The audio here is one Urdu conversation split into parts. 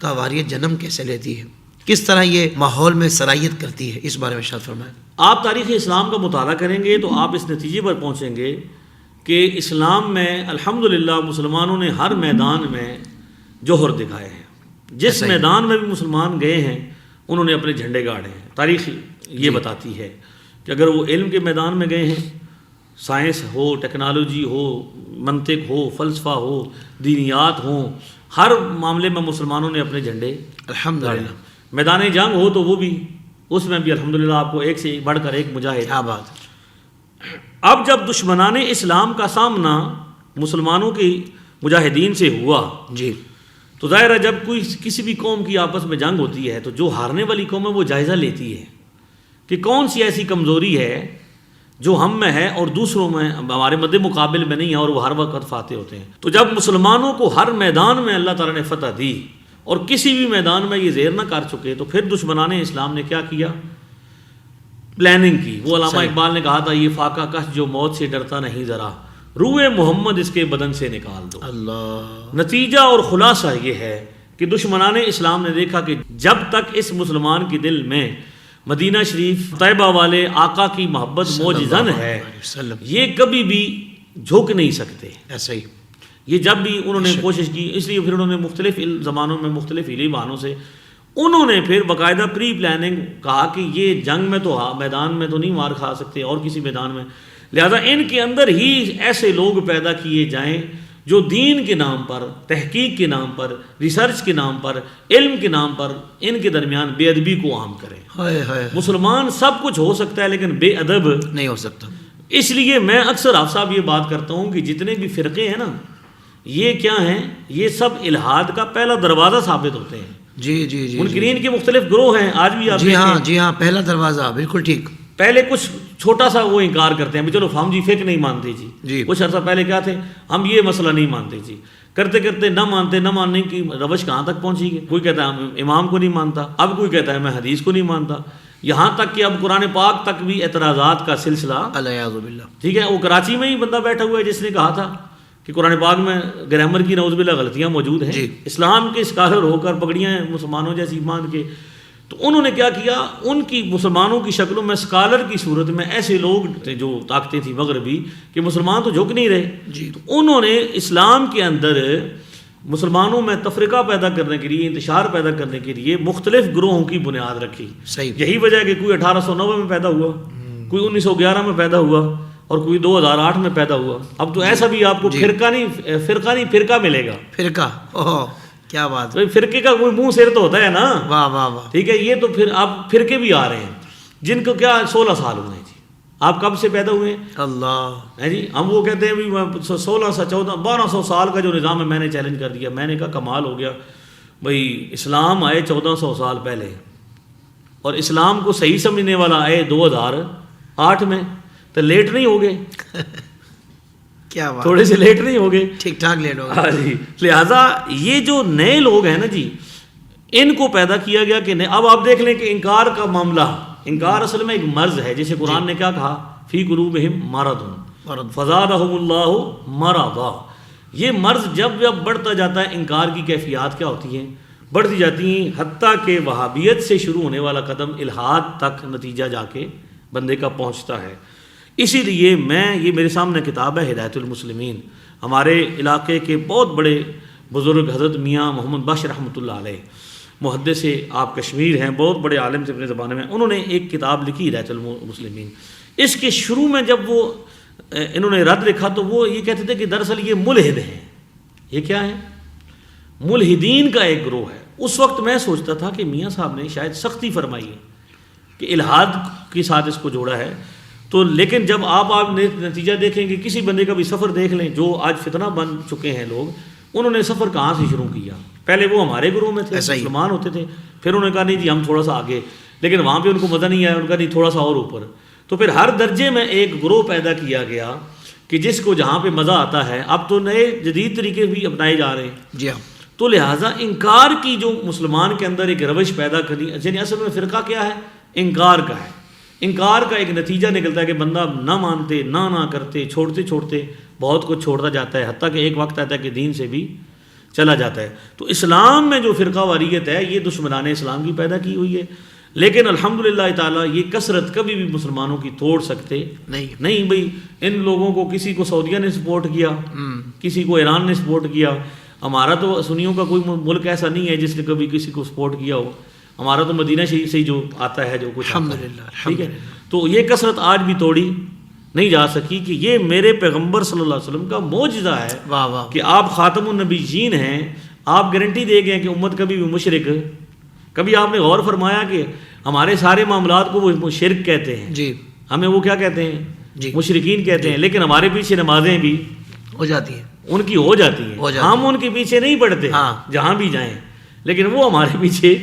کا واریت جنم کیسے لیتی ہے، کس طرح یہ ماحول میں صلاحیت کرتی ہے، اس بارے میں ارشاد فرمائیں۔ آپ تاریخ اسلام کا مطالعہ کریں گے تو آپ اس نتیجے پر پہنچیں گے کہ اسلام میں الحمدللہ مسلمانوں نے ہر میدان میں جوہر دکھائے ہیں۔ جس میدان میں بھی مسلمان گئے ہیں انہوں نے اپنے جھنڈے گاڑے ہیں۔ تاریخ یہ بتاتی ہے کہ اگر وہ علم کے میدان میں گئے ہیں، سائنس ہو، ٹیکنالوجی ہو، منطق ہو، فلسفہ ہو، دینیات ہوں، ہر معاملے میں مسلمانوں نے اپنے جھنڈے الحمدللہ۔ میدان جنگ ہو تو وہ بھی، اس میں بھی الحمدللہ آپ کو ایک سے بڑھ کر ایک مجاہد۔ کیا بات ہے۔ اب جب دشمنان اسلام کا سامنا مسلمانوں کی مجاہدین سے ہوا جی، تو ظاہر ہے جب کوئی کسی بھی قوم کی آپس میں جنگ ہوتی ہے تو جو ہارنے والی قوم ہے وہ جائزہ لیتی ہے کہ کون سی ایسی کمزوری ہے جو ہم میں ہے اور دوسروں میں ہمارے مد مقابل میں نہیں ہے، اور وہ ہر وقت فاتح ہوتے ہیں۔ تو جب مسلمانوں کو ہر میدان میں اللہ تعالیٰ نے فتح دی اور کسی بھی میدان میں یہ زیر نہ کر چکے تو پھر دشمنان اسلام نے کیا کیا؟ پلاننگ کی۔ وہ علامہ اقبال نے کہا تھا، یہ فاقہ کش جو موت سے ڈرتا نہیں ذرا، روئے محمد اس کے بدن سے نکال دو۔ اللہ۔ نتیجہ اور خلاصہ یہ ہے کہ دشمنان اسلام نے دیکھا کہ جب تک اس مسلمان کے دل میں مدینہ شریف طیبہ والے آقا کی محبت موجزن ہے، یہ کبھی بھی جھک نہیں سکتے۔ ایسا ہی یہ جب بھی انہوں نے کوشش کی، اس لیے پھر انہوں نے مختلف زمانوں میں مختلف ہیلی بہانوں سے انہوں نے پھر باقاعدہ پری پلاننگ کہا کہ یہ جنگ میں تو میدان میں تو نہیں مار کھا سکتے اور کسی میدان میں، لہذا ان کے اندر ہی ایسے لوگ پیدا کیے جائیں جو دین کے نام پر، تحقیق کے نام پر، ریسرچ کے نام پر، علم کے نام پر ان کے درمیان بے ادبی کو عام کریں۔ مسلمان سب کچھ ہو سکتا ہے لیکن بے ادب نہیں ہو سکتا۔ اس لیے میں اکثر آپ صاحب یہ بات کرتا ہوں کہ جتنے بھی فرقے ہیں نا، یہ کیا ہیں؟ یہ سب الحاد کا پہلا دروازہ ثابت ہوتے ہیں۔ جی جی جی، منکرین کے مختلف گروہ ہیں آج بھی آپ جی ہاں جی ہاں، پہلا دروازہ، بالکل ٹھیک۔ پہلے کچھ چھوٹا سا وہ انکار کرتے ہیں، چلو ہم جی فقہ نہیں مانتے جی، کچھ عرصہ پہلے کیا تھے، ہم یہ مسئلہ نہیں مانتے جی، کرتے کرتے نہ ماننے کی روش کہاں تک پہنچی گئی؟ کوئی کہتا ہے امام کو نہیں مانتا، اب کوئی کہتا ہے میں حدیث کو نہیں مانتا، یہاں تک کہ اب قرآن پاک تک بھی اعتراضات کا سلسلہ۔ الیاذ باللہ۔ ٹھیک ہے، وہ کراچی میں ہی بندہ بیٹھا ہوا ہے جس نے کہا تھا کہ قرآن پاک میں گرامر کی نعوذ باللہ غلطیاں موجود ہیں، اسلام کے اسکالر ہو کر پگڑیاں ہیں مسلمانوں جیسی باندھ کے، تو انہوں نے کیا کیا، ان کی مسلمانوں کی شکلوں میں اسکالر کی صورت میں ایسے لوگ تھے جو طاقتیں تھیں مغربی کہ مسلمان تو جھک نہیں رہے جی، تو انہوں نے اسلام کے اندر مسلمانوں میں تفرقہ پیدا کرنے کے لیے، انتشار پیدا کرنے کے لیے مختلف گروہوں کی بنیاد رکھی۔ صحیح۔ یہی وجہ ہے کہ کوئی 1890 میں پیدا ہوا، کوئی 1911 میں پیدا ہوا اور کوئی 2008 میں پیدا ہوا۔ اب تو ایسا بھی آپ کو فرقہ ملے گا۔ فرقہ، اوہ کیا بات ہے۔ فرقے کا کوئی منہ سر تو ہوتا ہے نا۔ واہ واہ واہ۔ ٹھیک ہے، یہ تو پھر اب فرقے بھی آ رہے ہیں جن کو کیا 16 سال ہوئے ہیں جی۔ آپ کب سے پیدا ہوئے ہیں؟ اللہ ہے جی، ہم وہ کہتے ہیں بھی 16 سے 14 1200 سال کا جو نظام ہے میں نے چیلنج کر دیا۔ میں نے کہا کمال ہو گیا بھائی، اسلام آئے 1400 سال پہلے اور اسلام کو صحیح سمجھنے والا آئے 2008 میں، تو لیٹ نہیں ہو گئے؟ کیا بات، تھوڑے سے لیٹ نہیں ہو گئے؟ ٹھیک ٹھاک لیٹ ہو گئے۔ ہاں جی، لہٰذا یہ جو نئے لوگ ہیں نا جی، ان کو پیدا کیا گیا کہ اب آپ دیکھ لیں کہ انکار کا معاملہ، انکار اصل میں ایک مرض ہے، جسے قرآن نے کیا کہا، فی قلوبہم مرض فزادہم اللہ مرضا۔ یہ مرض جب بڑھتا جاتا ہے، انکار کی کیفیات کیا ہوتی ہیں؟ بڑھتی جاتی ہیں، حتیٰ کہ وہابیت سے شروع ہونے والا قدم الحاد تک نتیجہ جا کے بندے کا پہنچتا ہے۔ اسی لیے یہ میرے سامنے کتاب ہے ہدایت المسلمین، ہمارے علاقے کے بہت بڑے بزرگ حضرت میاں محمد بخش رحمۃ اللہ علیہ، محدث آپ کشمیر ہیں، بہت بڑے عالم تھے اپنے زمانے میں، انہوں نے ایک کتاب لکھی ہدایت المسلمین۔ اس کے شروع میں جب وہ انہوں نے رد لکھا تو وہ یہ کہتے تھے کہ دراصل یہ ملحد ہیں۔ یہ کیا ہے؟ ملحدین کا ایک گروہ ہے۔ اس وقت میں سوچتا تھا کہ میاں صاحب نے شاید سختی فرمائی ہے کہ الحاد کے ساتھ اس کو جوڑا ہے، تو لیکن جب آپ نتیجہ دیکھیں گے، کسی بندے کا بھی سفر دیکھ لیں، جو آج فتنہ بن چکے ہیں لوگ، انہوں نے سفر کہاں سے شروع کیا؟ پہلے وہ ہمارے گروہ میں تھے، مسلمان ہوتے تھے، پھر انہوں نے کہا نہیں جی ہم تھوڑا سا آگے، لیکن وہاں پہ ان کو مزہ نہیں آیا، ان کا نہیں تھوڑا سا اور اوپر، تو پھر ہر درجے میں ایک گروہ پیدا کیا گیا کہ جس کو جہاں پہ مزہ آتا ہے۔ اب تو نئے جدید طریقے بھی اپنائے جا رہے ہیں جی ہاں، تو لہٰذا انکار کی جو مسلمان کے اندر ایک روش پیدا کرنی، یعنی اصل میں فرقہ کیا ہے؟ انکار کا ہے۔ انکار کا ایک نتیجہ نکلتا ہے کہ بندہ نہ مانتے، نہ کرتے، چھوڑتے بہت کچھ چھوڑتا جاتا ہے، حتیٰ کہ ایک وقت آتا ہے کہ دین سے بھی چلا جاتا ہے. تو اسلام میں جو فرقہ واریت ہے یہ دشمنان اسلام کی پیدا کی ہوئی ہے، لیکن الحمدللہ تعالیٰ یہ کثرت کبھی بھی مسلمانوں کی توڑ سکتے نہیں. بھئی ان لوگوں کو کسی کو سعودیہ نے سپورٹ کیا، کسی کو ایران نے سپورٹ کیا. ہمارا تو سنیوں کا کوئی ملک ایسا نہیں ہے جس نے کبھی کسی کو سپورٹ کیا ہو. ہمارا تو مدینہ شریف سے ہی جو آتا ہے جو کچھ الحمدللہ. ٹھیک ہے. تو یہ کثرت آج بھی توڑی نہیں جا سکی کہ یہ میرے پیغمبر صلی اللہ علیہ وسلم کا معجزہ ہے واہ واہ. کہ آپ خاتم النبیین ہیں. آپ گارنٹی دے گئے کہ امت کبھی بھی مشرک. کبھی آپ نے غور فرمایا کہ ہمارے سارے معاملات کو وہ شرک کہتے ہیں جی، ہمیں وہ کیا کہتے ہیں جی مشرکین کہتے ہیں، لیکن ہمارے پیچھے نمازیں بھی ہو جاتی ہیں. ان کی ہو جاتی ہیں. ہم ان کے پیچھے نہیں پڑھتے جہاں بھی جائیں، لیکن وہ ہمارے پیچھے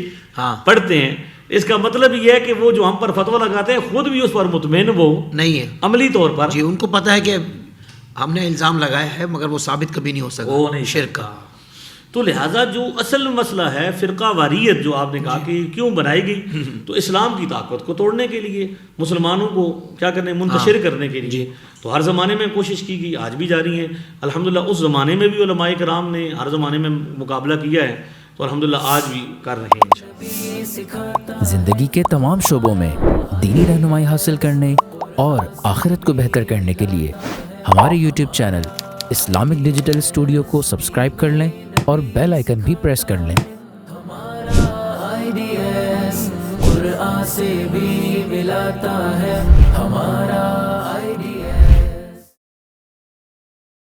پڑھتے ہیں. اس کا مطلب یہ ہے کہ وہ جو ہم پر فتویٰ لگاتے ہیں خود بھی اس پر مطمئن وہ نہیں ہے عملی طور پر. جی، ان کو پتہ ہے کہ ہم نے الزام لگایا ہے مگر وہ ثابت کبھی نہیں ہو سکا. وہ نہیں شرک کا. تو لہٰذا جو اصل مسئلہ ہے فرقہ واریت جو آپ نے کہا کہ کیوں بنائی گئی، تو اسلام کی طاقت کو توڑنے کے لیے، مسلمانوں کو کیا کرنے منتشر کرنے کے لیے. تو ہر زمانے میں کوشش کی گئی، آج بھی جاری ہے الحمدللہ. اس زمانے میں بھی علماء کرام نے ہر زمانے میں مقابلہ کیا ہے، تو الحمدللہ آج بھی کر رہے ہیں. زندگی کے تمام شعبوں میں دینی رہنمائی حاصل کرنے اور آخرت کو بہتر کرنے کے لیے ہمارے YouTube channel Islamic digital studio کو سبسکرائب کر لیں اور بیل آئیکن بھی پریس کر لیں. قرآن سے بھی ملاتا ہے ہمارا